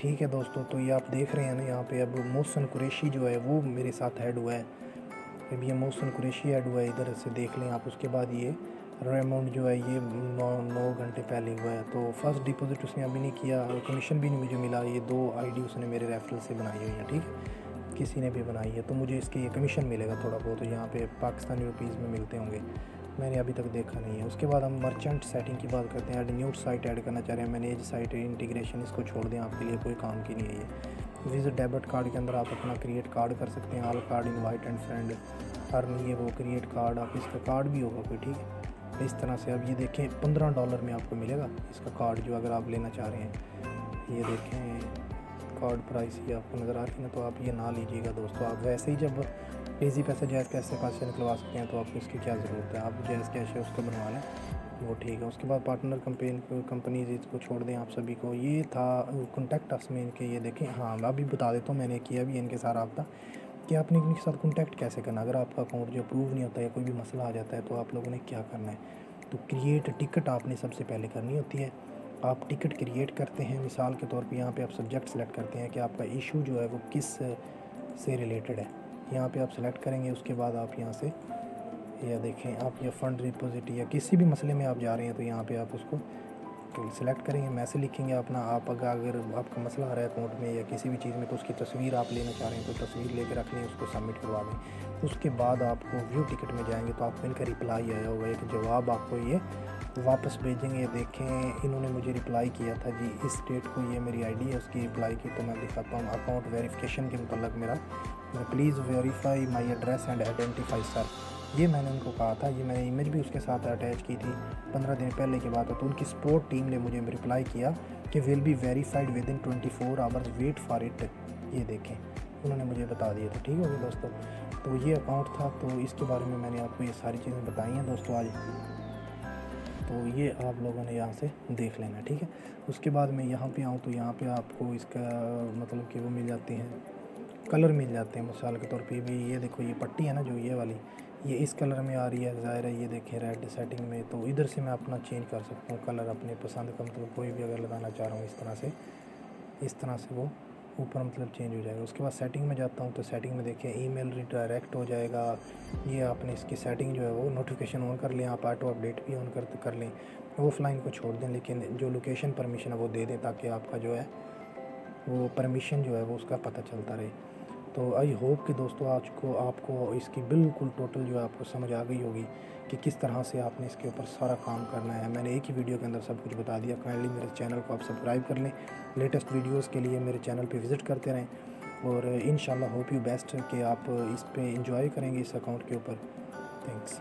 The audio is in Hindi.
ठीक है दोस्तों, तो ये आप देख रहे हैं ना, यहाँ पे अब मोहसिन कुरैशी जो है वो मेरे साथ ऐड हुआ है। अब ये मोहसिन कुरैशी ऐड हुआ है, इधर से देख लें आप। उसके बाद ये रेमोंड जो है ये 9 घंटे पहले हुआ है। तो फर्स्ट डिपॉजिट उसने अभी नहीं किया और कमीशन भी नहीं मुझे मिला। ये 2 आईडी उसने मेरे रेफरल से बनाई हुई है, ठीक है, किसी ने भी बनाई है, तो मुझे इसके ये कमीशन मिलेगा थोड़ा बहुत। यहाँ पे पाकिस्तानी रुपीज़ में मिलते होंगे, मैंने अभी तक देखा नहीं है। उसके बाद हम मर्चेंट सेटिंग की बात करते हैं। ऐड न्यू साइट ऐड करना चाह रहे हैं, मैनेज साइट इंटीग्रेशन, इसको छोड़ दें, आपके लिए कोई काम की नहीं है ये। विजिट डेबिट कार्ड के अंदर आप अपना क्रिएट कार्ड कर सकते हैं, all card invite and friend earn, ये वो क्रिएट कार्ड, आप इसका कार्ड भी होगा कोई, ठीक है। इस तरह से अब ये देखें $15 में आपको मिलेगा इसका कार्ड, जो अगर आप लेना चाह रहे हैं। ये देखें कार्ड प्राइस ये आपको नज़र आ रही है ना, तो आप ये ना लीजिएगा दोस्तों। आप वैसे ही जब इजी पैसे जायज़ पैसे निकलवा सकते हैं, तो आपको इसकी क्या ज़रूरत है। आप जायज़ कैश है उसको बनवा लें, वो ठीक है। उसके बाद पार्टनर कंपनीज इसको छोड़ दें आप सभी को। ये था कॉन्टैक्ट अस में इनके, ये देखें। हाँ, मैं अभी बता देता हूँ, मैंने किया भी इनके साथ रब्ता कि आपने इनके साथ कॉन्टैक्ट कैसे करना। अगर आपका अकाउंट जो अप्रूव नहीं होता है, कोई भी मसला आ जाता है, तो आप लोगों ने क्या करना है, तो क्रिएट टिकट आपने सबसे पहले करनी होती है। आप टिकट क्रिएट करते हैं, मिसाल के तौर पे यहाँ पे आप सब्जेक्ट सेलेक्ट करते हैं कि आपका इशू जो है वो किस से रिलेटेड है। यहाँ पे आप सेलेक्ट करेंगे। उसके बाद आप यहाँ से या देखें, आप ये फ़ंड डिपॉजिट या किसी भी मसले में आप जा रहे हैं, तो यहाँ पे आप उसको सेलेक्ट करेंगे, मैसेज लिखेंगे अपना। आप अगर आपका मसला आ रहा है अकाउंट में या किसी भी चीज़ में, तो उसकी तस्वीर आप लेना चाह रहे हैं, तो तस्वीर लेके रख लें, उसको सबमिट करवा दें। उसके बाद आपको व्यू टिकट में जाएंगे, तो आपको इनका रिप्लाई आया होगा, एक जवाब आपको ये वापस भेजेंगे। देखें, इन्होंने मुझे रिप्लाई किया था जी, इस डेट को, ये मेरी आईडी है उसकी रिप्लाई की। तो मैं दिखाता हूँ अकाउंट वेरिफिकेशन के मतलब मेरा, please verify my address and identify sir, ये मैंने उनको कहा था। ये मैंने इमेज भी उसके साथ अटैच की थी, 15 दिन पहले की बात है। तो उनकी सपोर्ट टीम ने मुझे रिप्लाई किया कि will be verified within 24 hours, wait for it. ये देखें, उन्होंने मुझे बता दिया था। ठीक हो गया दोस्तों, तो ये अकाउंट था, तो इसके बारे में मैंने आपको ये सारी चीज़ें बताई हैं दोस्तों आज। तो ये आप लोगों ने यहाँ से देख लेना, ठीक है। उसके बाद मैं यहाँ पे आऊँ, तो यहाँ पे आपको इसका मतलब कि वो मिल जाते हैं, कलर मिल जाते हैं। मिसाल के तौर पे भी ये देखो, ये पट्टी है ना जो ये वाली, ये इस कलर में आ रही है, ज़ाहिर है। ये देखें रेड सेटिंग में, तो इधर से मैं अपना चेंज कर सकता हूँ कलर अपने पसंद का। मतलब कोई भी अगर लगाना चाह रहा हूँ इस तरह से वो ऊपर मतलब चेंज हो जाएगा। उसके बाद सेटिंग में जाता हूँ, तो सेटिंग में देखिए ईमेल रिडायरेक्ट हो जाएगा। ये आपने इसकी सेटिंग जो है वो नोटिफिकेशन ऑन कर लें, आप ऑटो अपडेट भी ऑन कर लें। ऑफलाइन को छोड़ दें, लेकिन जो लोकेशन परमिशन है वो दे दें, ताकि आपका जो है वो परमिशन जो है वो उसका पता चलता रहे। तो आई होप कि दोस्तों आज को आपको इसकी बिल्कुल टोटल जो है आपको समझ आ गई होगी कि किस तरह से आपने इसके ऊपर सारा काम करना है। मैंने एक ही वीडियो के अंदर सब कुछ बता दिया। काइंडली मेरे चैनल को आप सब्सक्राइब कर लें, लेटेस्ट वीडियोस के लिए मेरे चैनल पे विज़िट करते रहें, और इंशाल्लाह होप यू बेस्ट कि आप इस पे इंजॉय करेंगे इस अकाउंट के ऊपर। थैंक्स।